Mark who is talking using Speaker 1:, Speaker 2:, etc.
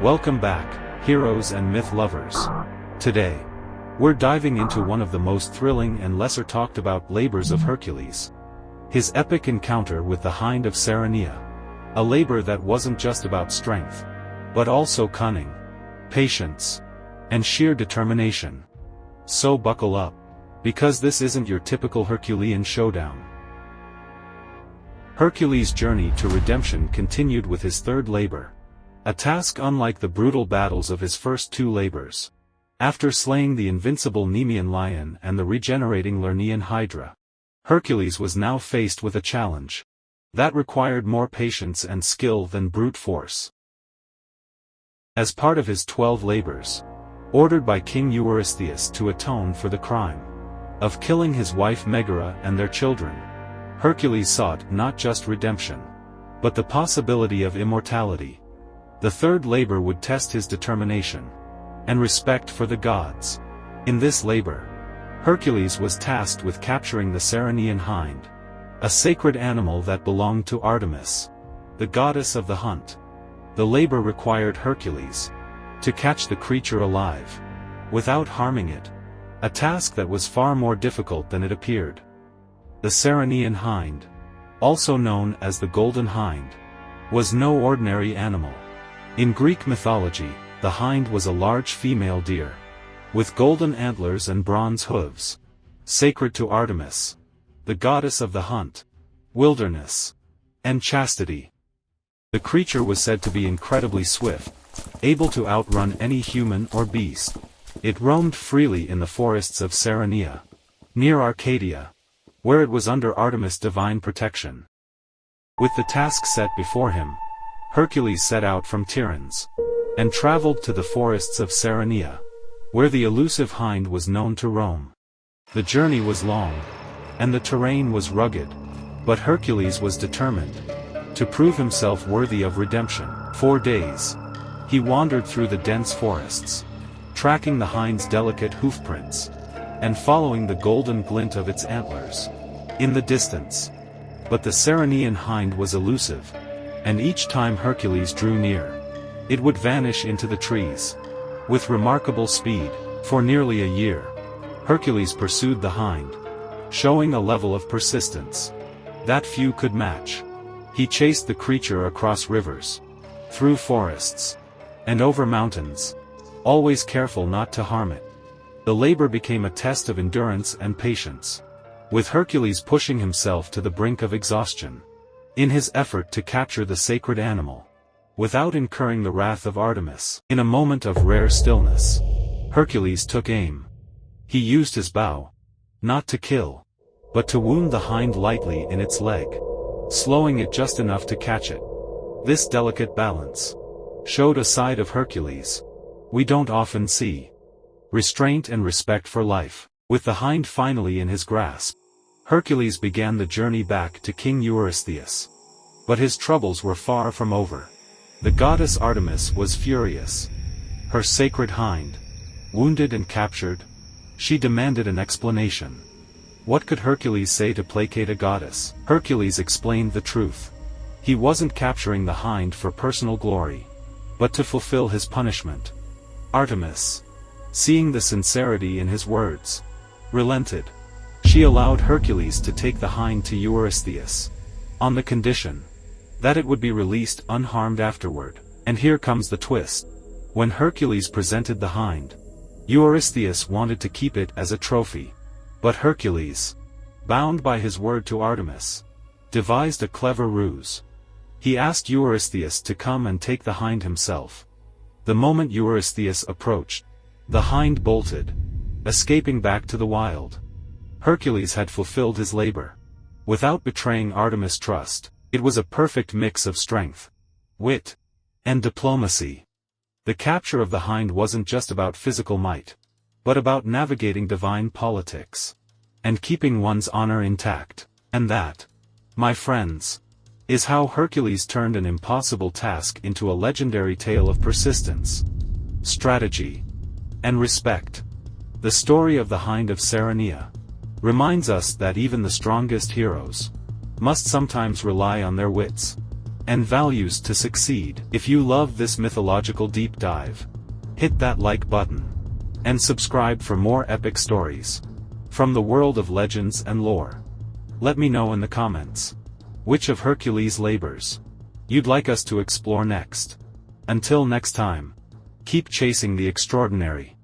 Speaker 1: Welcome back, heroes and myth lovers. Today, we're diving into one of the most thrilling and lesser talked about labors of Hercules. His epic encounter with the Hind of Cerynea. A labor that wasn't just about strength, but also cunning, patience, and sheer determination. So buckle up, because this isn't your typical Herculean showdown. Hercules' journey to redemption continued with his third labor. A task unlike the brutal battles of his first two labors. After slaying the invincible Nemean Lion and the regenerating Lernaean Hydra, Hercules was now faced with a challenge that required more patience and skill than brute force. As part of his 12 labors, ordered by King Eurystheus to atone for the crime of killing his wife Megara and their children, Hercules sought not just redemption, but the possibility of immortality. The third labor would test his determination and respect for the gods. In this labor, Hercules was tasked with capturing the Ceryneian Hind, a sacred animal that belonged to Artemis, the goddess of the hunt. The labor required Hercules to catch the creature alive, without harming it, a task that was far more difficult than it appeared. The Ceryneian Hind, also known as the Golden Hind, was no ordinary animal. In Greek mythology, the hind was a large female deer, with golden antlers and bronze hooves, sacred to Artemis, the goddess of the hunt, wilderness, and chastity. The creature was said to be incredibly swift, able to outrun any human or beast. It roamed freely in the forests of Cerynea, near Arcadia, where it was under Artemis' divine protection. With the task set before him, Hercules set out from Tiryns, and traveled to the forests of Cerynea, where the elusive hind was known to roam. The journey was long, and the terrain was rugged, but Hercules was determined to prove himself worthy of redemption. 4 days, he wandered through the dense forests, tracking the hind's delicate hoofprints, and following the golden glint of its antlers in the distance. But the Ceryneian hind was elusive, and each time Hercules drew near, it would vanish into the trees. With remarkable speed, for nearly a year, Hercules pursued the hind, showing a level of persistence that few could match. He chased the creature across rivers, through forests, and over mountains, always careful not to harm it. The labor became a test of endurance and patience, with Hercules pushing himself to the brink of exhaustion, in his effort to capture the sacred animal, without incurring the wrath of Artemis. In a moment of rare stillness, Hercules took aim. He used his bow, not to kill, but to wound the hind lightly in its leg, slowing it just enough to catch it. This delicate balance showed a side of Hercules we don't often see: restraint and respect for life. With the hind finally in his grasp, Hercules began the journey back to King Eurystheus. But his troubles were far from over. The goddess Artemis was furious. Her sacred hind, wounded and captured, she demanded an explanation. What could Hercules say to placate a goddess? Hercules explained the truth. He wasn't capturing the hind for personal glory, but to fulfill his punishment. Artemis, seeing the sincerity in his words, relented. She allowed Hercules to take the hind to Eurystheus, on the condition that it would be released unharmed afterward. And here comes the twist. When Hercules presented the hind, Eurystheus wanted to keep it as a trophy. But Hercules, bound by his word to Artemis, devised a clever ruse. He asked Eurystheus to come and take the hind himself. The moment Eurystheus approached, the hind bolted, escaping back to the wild. Hercules had fulfilled his labor, without betraying Artemis' trust. It was a perfect mix of strength, wit, and diplomacy. The capture of the hind wasn't just about physical might, but about navigating divine politics, and keeping one's honor intact. And that, my friends, is how Hercules turned an impossible task into a legendary tale of persistence, strategy, and respect. The story of the Hind of Cerynea reminds us that even the strongest heroes must sometimes rely on their wits, and values to succeed. If you love this mythological deep dive, hit that like button, and subscribe for more epic stories from the world of legends and lore. Let me know in the comments which of Hercules' labors you'd like us to explore next. Until next time, keep chasing the extraordinary.